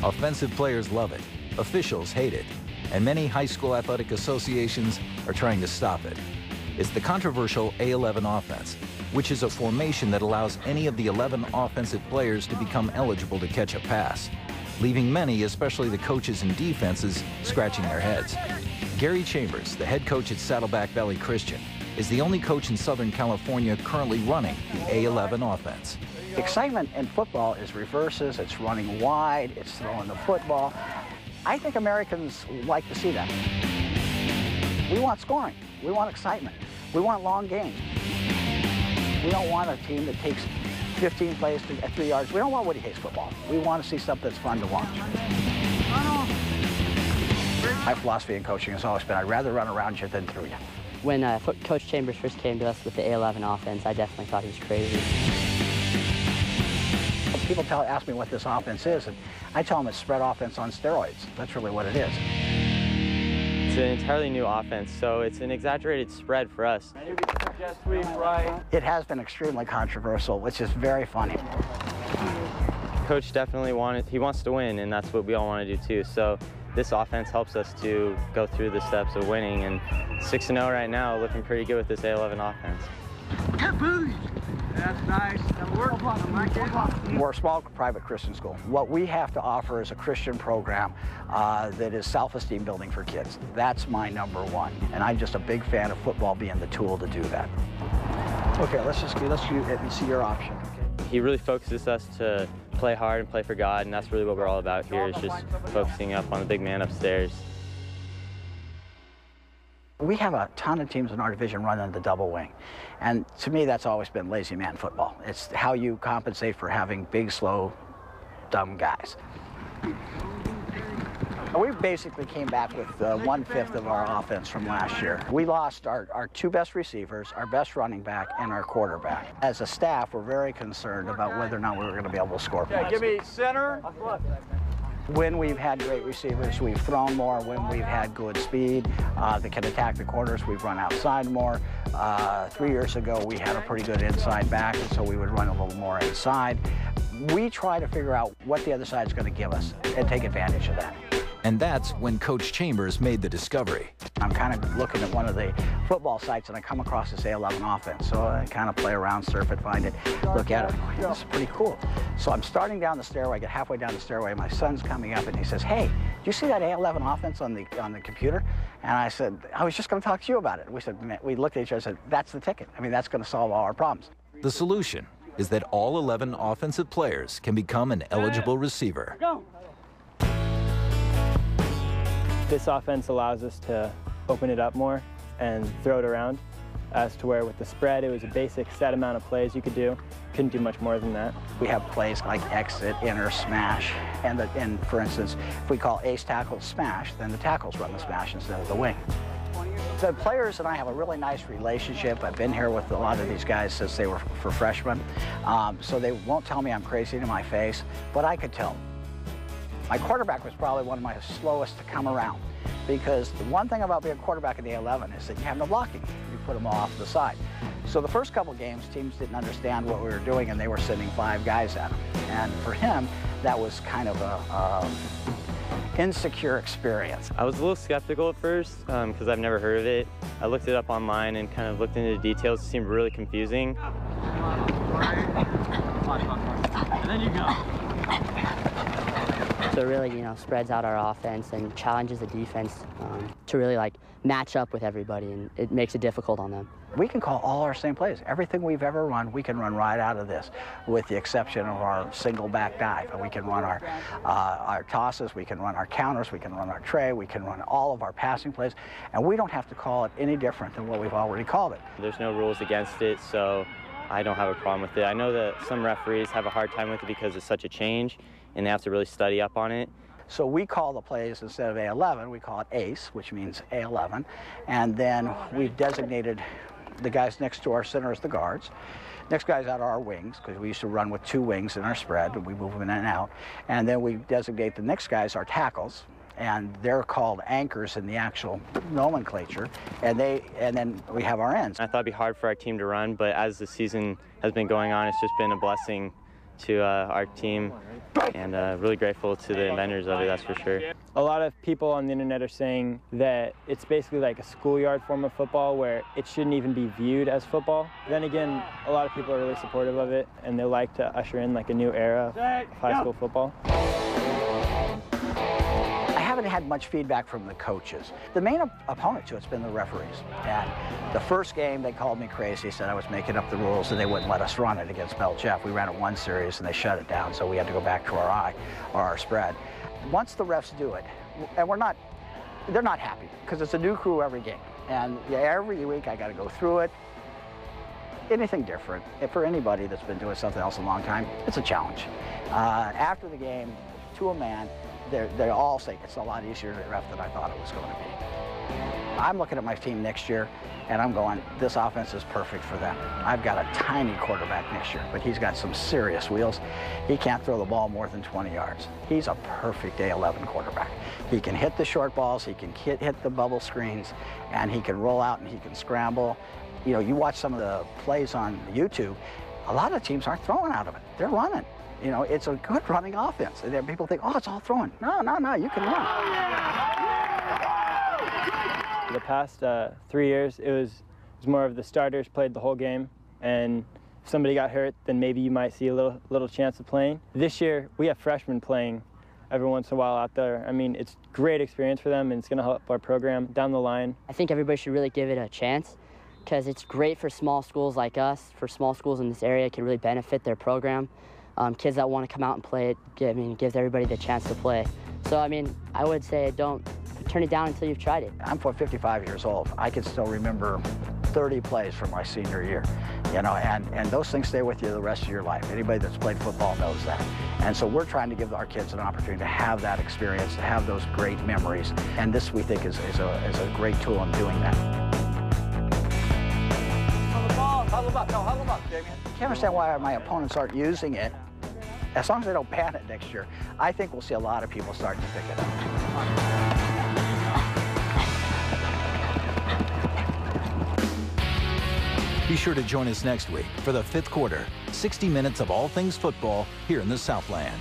Offensive players love it, officials hate it, and many high school athletic associations are trying to stop it. It's the controversial A-11 offense, which is a formation that allows any of the 11 offensive players to become eligible to catch a pass, leaving many, especially the coaches and defenses, scratching their heads. Gary Chambers, the head coach at Saddleback Valley Christian, is the only coach in Southern California currently running the A-11 offense. Excitement in football is reverses, it's running wide, it's throwing the football. I think Americans like to see that. We want scoring, we want excitement, we want long games. We don't want a team that takes 15 plays at 3 yards. We don't want Woody Hayes football. We want to see something that's fun to watch. My philosophy in coaching has always been I'd rather run around you than through you. When Coach Chambers first came to us with the A-11 offense, I definitely thought he was crazy. People ask me what this offense is, and I tell them it's spread offense on steroids. That's really what it is. It's an entirely new offense, so it's an exaggerated spread for us. It has been extremely controversial, which is very funny. Coach definitely wants to win, and that's what we all want to do too. So this offense helps us to go through the steps of winning, and 6-0 right now, looking pretty good with this A-11 offense. That's nice. We're a small private Christian school. What we have to offer is a Christian program that is self-esteem building for kids. That's my #1, and I'm just a big fan of football being the tool to do that. Okay, let's shoot it and see your option. Okay? He really focuses us to play hard and play for God, and that's really what we're all about here, is just focusing up on the big man upstairs. We have a ton of teams in our division running the double wing, and to me that's always been lazy man football. It's how you compensate for having big, slow, dumb guys. We basically came back with 1/5 of our offense from last year. We lost our 2 best receivers, our best running back, and our quarterback. As a staff, we're very concerned about whether or not we were going to be able to score points. Give me center. When we've had great receivers, we've thrown more. When we've had good speed that can attack the corners, we've run outside more. 3 years ago, we had a pretty good inside back, and so we would run a little more inside. We try to figure out what the other side's going to give us and take advantage of that. And that's when Coach Chambers made the discovery. I'm kind of looking at one of the football sites, and I come across this A-11 offense. So I kind of play around, surf it, find it, look at it. Oh, this is pretty cool. So I'm starting down the stairway, I get halfway down the stairway, my son's coming up, and he says, "Hey, do you see that A-11 offense on the computer?" And I said, "I was just going to talk to you about it." We looked at each other and said, "That's the ticket. I mean, that's going to solve all our problems." The solution is that all 11 offensive players can become an eligible receiver. Go. This offense allows us to open it up more and throw it around, as to where with the spread, it was a basic set amount of plays you could do. Couldn't do much more than that. We have plays like exit, enter, smash, and for instance, if we call ace tackle smash, then the tackles run the smash instead of the wing. The players and I have a really nice relationship. I've been here with a lot of these guys since they were freshmen, so they won't tell me I'm crazy to my face, but I could tell them. My quarterback was probably one of my slowest to come around, because the one thing about being a quarterback in the A-11 is that you have no blocking. You put them all off to the side. So the first couple games, teams didn't understand what we were doing, and they were sending 5 guys at him. And for him, that was kind of a insecure experience. I was a little skeptical at first because I've never heard of it. I looked it up online and kind of looked into the details. It seemed really confusing. And then you go. So it really, spreads out our offense and challenges the defense to really match up with everybody, and it makes it difficult on them. We can call all our same plays. Everything we've ever run, we can run right out of this, with the exception of our single back dive. And we can run our tosses, we can run our counters, we can run our tray, we can run all of our passing plays, and we don't have to call it any different than what we've already called it. There's no rules against it, so I don't have a problem with it. I know that some referees have a hard time with it because it's such a change, and they have to really study up on it. So we call the plays, instead of A-11, we call it ACE, which means A-11, and then we've designated the guys next to our center as the guards. Next guys out are our wings, because we used to run with 2 wings in our spread, and we move them in and out. And then we designate the next guys our tackles, and they're called anchors in the actual nomenclature, and then we have our ends. I thought it'd be hard for our team to run, but as the season has been going on, it's just been a blessing to our team, and really grateful to the inventors of it, that's for sure. A lot of people on the internet are saying that it's basically like a schoolyard form of football where it shouldn't even be viewed as football. Then again, a lot of people are really supportive of it, and they like to usher in like a new era of high school football. I haven't had much feedback from the coaches. The main opponent to it's been the referees. And the first game, they called me crazy, said I was making up the rules and they wouldn't let us run it against Bell Jeff. We ran it one series and they shut it down, so we had to go back to our spread. Once the refs do it, and they're not happy because it's a new crew every game. And every week I got to go through it. Anything different, for anybody that's been doing something else a long time, it's a challenge. After the game, to a man, they all say it's a lot easier to ref than I thought it was going to be. I'm looking at my team next year, and I'm going, this offense is perfect for them. I've got a tiny quarterback next year, but he's got some serious wheels. He can't throw the ball more than 20 yards. He's a perfect A-11 quarterback. He can hit the short balls, he can hit the bubble screens, and he can roll out and he can scramble. You know, you watch some of the plays on YouTube, a lot of teams aren't throwing out of it. They're running. You know, it's a good running offense. And then people think, oh, it's all throwing. No, you can run. The past 3 years, it was more of the starters played the whole game, and if somebody got hurt, then maybe you might see a little chance of playing. This year, we have freshmen playing every once in a while out there. I mean, it's great experience for them, and it's going to help our program down the line. I think everybody should really give it a chance because it's great for small schools like us. For small schools in this area, it can really benefit their program. Kids that want to come out and play it, gives everybody the chance to play. So, I mean, I would say don't turn it down until you've tried it. I'm 55 years old. I can still remember 30 plays from my senior year, you know, and those things stay with you the rest of your life. Anybody that's played football knows that. And so we're trying to give our kids an opportunity to have that experience, to have those great memories. And this, we think, is a great tool in doing that. Huddle them up. No, huddle them up, Damien. I can't understand why my opponents aren't using it. As long as they don't ban it next year, I think we'll see a lot of people start to pick it up. Be sure to join us next week for the 5th quarter, 60 minutes of all things football here in the Southland.